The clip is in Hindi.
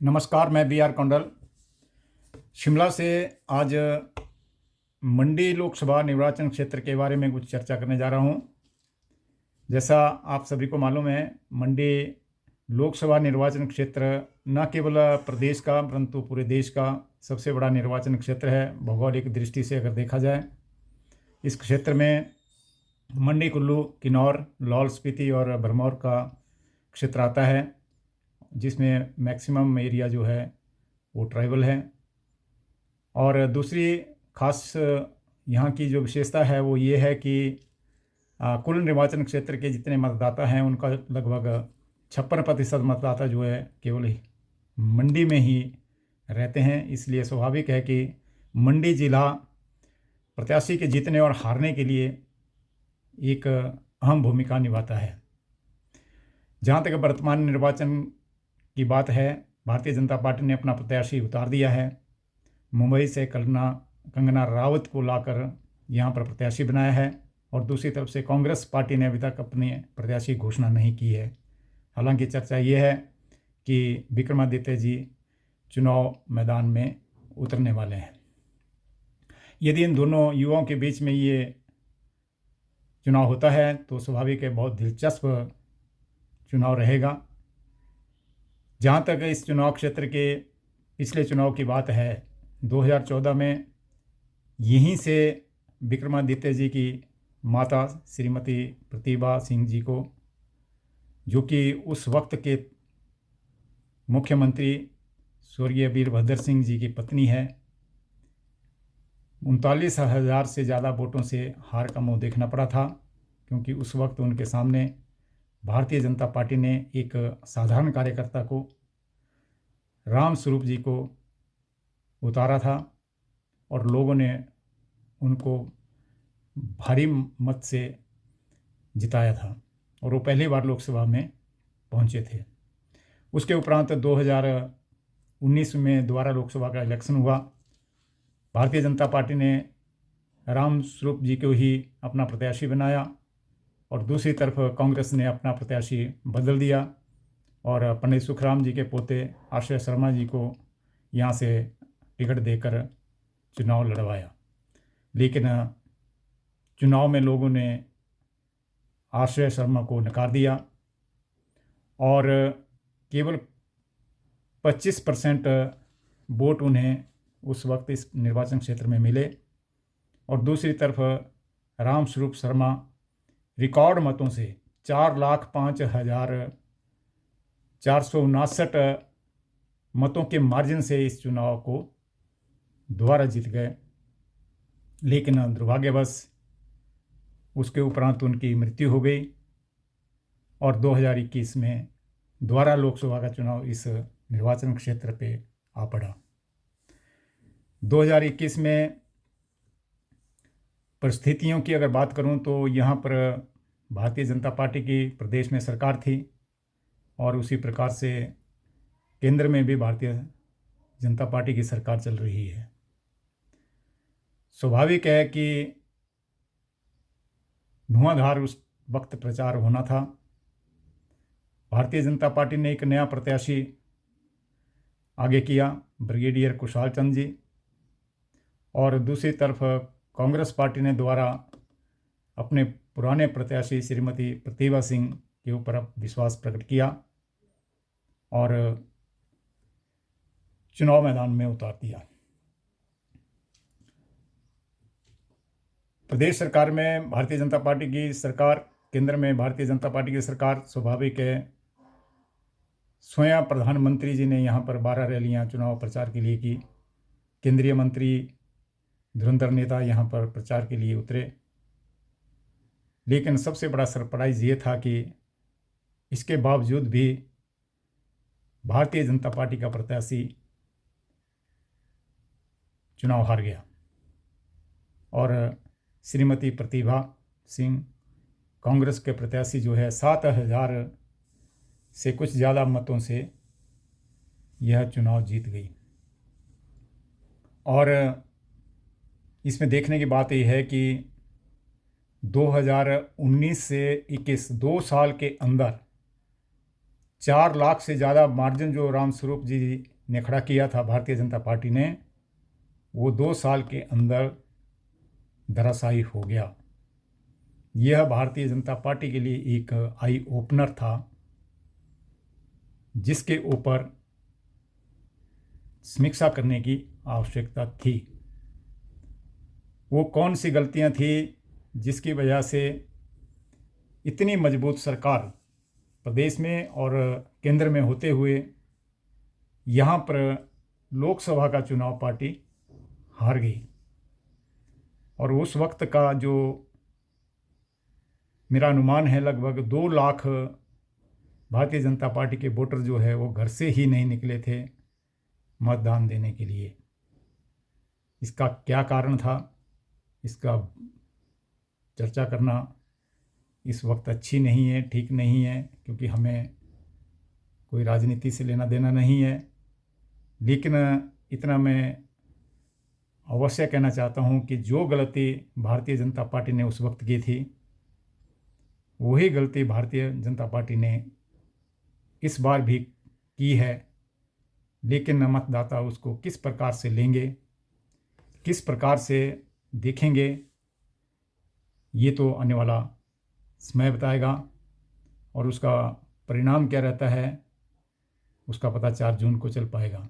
नमस्कार, मैं बी आर कौंडल शिमला से आज मंडी लोकसभा निर्वाचन क्षेत्र के बारे में कुछ चर्चा करने जा रहा हूं। जैसा आप सभी को मालूम है, मंडी लोकसभा निर्वाचन क्षेत्र न केवल प्रदेश का परंतु पूरे देश का सबसे बड़ा निर्वाचन क्षेत्र है। भौगोलिक दृष्टि से अगर देखा जाए, इस क्षेत्र में मंडी, कुल्लू, किन्नौर, लाहौल स्पीति और भरमौर का क्षेत्र आता है, जिसमें मैक्सिमम एरिया जो है वो ट्राइबल है। और दूसरी खास यहाँ की जो विशेषता है वो ये है कि कुल निर्वाचन क्षेत्र के जितने मतदाता हैं उनका लगभग 56% मतदाता जो है केवल ही मंडी में ही रहते हैं। इसलिए स्वाभाविक है कि मंडी ज़िला प्रत्याशी के जीतने और हारने के लिए एक अहम भूमिका निभाता है। जहाँ तक वर्तमान निर्वाचन की बात है, भारतीय जनता पार्टी ने अपना प्रत्याशी उतार दिया है। मुंबई से कंगना रावत को लाकर यहाँ पर प्रत्याशी बनाया है और दूसरी तरफ से कांग्रेस पार्टी ने अभी तक अपने प्रत्याशी घोषणा नहीं की है। हालांकि चर्चा ये है कि विक्रमादित्य जी चुनाव मैदान में उतरने वाले हैं। यदि इन दोनों युवाओं के बीच में ये चुनाव होता है तो स्वाभाविक है बहुत दिलचस्प चुनाव रहेगा। जहाँ तक इस चुनाव क्षेत्र के पिछले चुनाव की बात है, 2014 में यहीं से विक्रमादित्य जी की माता श्रीमती प्रतिभा सिंह जी को, जो कि उस वक्त के मुख्यमंत्री स्वर्गीय वीरभद्र सिंह जी की पत्नी है, 39,000 से ज़्यादा वोटों से हार का मुंह देखना पड़ा था, क्योंकि उस वक्त उनके सामने भारतीय जनता पार्टी ने एक साधारण कार्यकर्ता को, राम स्वरूप जी को उतारा था और लोगों ने उनको भारी मत से जिताया था और वो पहली बार लोकसभा में पहुंचे थे। उसके उपरांत 2019 में दोबारा लोकसभा का इलेक्शन हुआ। भारतीय जनता पार्टी ने राम स्वरूप जी को ही अपना प्रत्याशी बनाया और दूसरी तरफ कांग्रेस ने अपना प्रत्याशी बदल दिया और पंडित सुखराम जी के पोते आश्रय शर्मा जी को यहाँ से टिकट देकर चुनाव लड़वाया। लेकिन चुनाव में लोगों ने आश्रय शर्मा को नकार दिया और केवल 25% वोट उन्हें उस वक्त इस निर्वाचन क्षेत्र में मिले और दूसरी तरफ राम स्वरूप शर्मा रिकॉर्ड मतों से 4,05,459 मतों के मार्जिन से इस चुनाव को दोबारा जीत गए। लेकिन दुर्भाग्यवश उसके उपरांत उनकी मृत्यु हो गई और 2021 में दोबारा लोकसभा का चुनाव इस निर्वाचन क्षेत्र पे आ पड़ा। 2021 में परिस्थितियों की अगर बात करूं तो यहाँ पर भारतीय जनता पार्टी की प्रदेश में सरकार थी और उसी प्रकार से केंद्र में भी भारतीय जनता पार्टी की सरकार चल रही है। स्वाभाविक है कि धुआंधार उस वक्त प्रचार होना था। भारतीय जनता पार्टी ने एक नया प्रत्याशी आगे किया, ब्रिगेडियर कुशाल चंद जी, और दूसरी तरफ कांग्रेस पार्टी ने दोबारा अपने पुराने प्रत्याशी श्रीमती प्रतिभा सिंह के ऊपर विश्वास प्रकट किया और चुनाव मैदान में उतार दिया। प्रदेश सरकार में भारतीय जनता पार्टी की सरकार, केंद्र में भारतीय जनता पार्टी की सरकार, स्वाभाविक है स्वयं प्रधानमंत्री जी ने यहाँ पर 12 रैलियाँ चुनाव प्रचार के लिए की। केंद्रीय मंत्री, धुरंधर नेता यहाँ पर प्रचार के लिए उतरे। लेकिन सबसे बड़ा सरप्राइज़ ये था कि इसके बावजूद भी भारतीय जनता पार्टी का प्रत्याशी चुनाव हार गया और श्रीमती प्रतिभा सिंह, कांग्रेस के प्रत्याशी जो है, 7,000 से कुछ ज़्यादा मतों से यह चुनाव जीत गई। और इसमें देखने की बात यह है कि 2019 से 21 2 साल के अंदर 4 लाख से ज़्यादा मार्जिन जो रामस्वरूप जी ने खड़ा किया था भारतीय जनता पार्टी ने, वो 2 साल के अंदर धराशायी हो गया। यह भारतीय जनता पार्टी के लिए एक आई ओपनर था, जिसके ऊपर समीक्षा करने की आवश्यकता थी। वो कौन सी गलतियां थी जिसकी वजह से इतनी मजबूत सरकार प्रदेश में और केंद्र में होते हुए यहाँ पर लोकसभा का चुनाव पार्टी हार गई। और उस वक्त का जो मेरा अनुमान है, लगभग 2 लाख भारतीय जनता पार्टी के वोटर जो है वो घर से ही नहीं निकले थे मतदान देने के लिए। इसका क्या कारण था, इसका चर्चा करना इस वक्त अच्छी नहीं है, ठीक नहीं है, क्योंकि हमें कोई राजनीति से लेना देना नहीं है। लेकिन इतना मैं अवश्य कहना चाहता हूं कि जो गलती भारतीय जनता पार्टी ने उस वक्त की थी, वही गलती भारतीय जनता पार्टी ने इस बार भी की है। लेकिन मतदाता उसको किस प्रकार से लेंगे, किस प्रकार से देखेंगे, ये तो आने वाला समय बताएगा। और उसका परिणाम क्या रहता है, उसका पता 4 जून को चल पाएगा।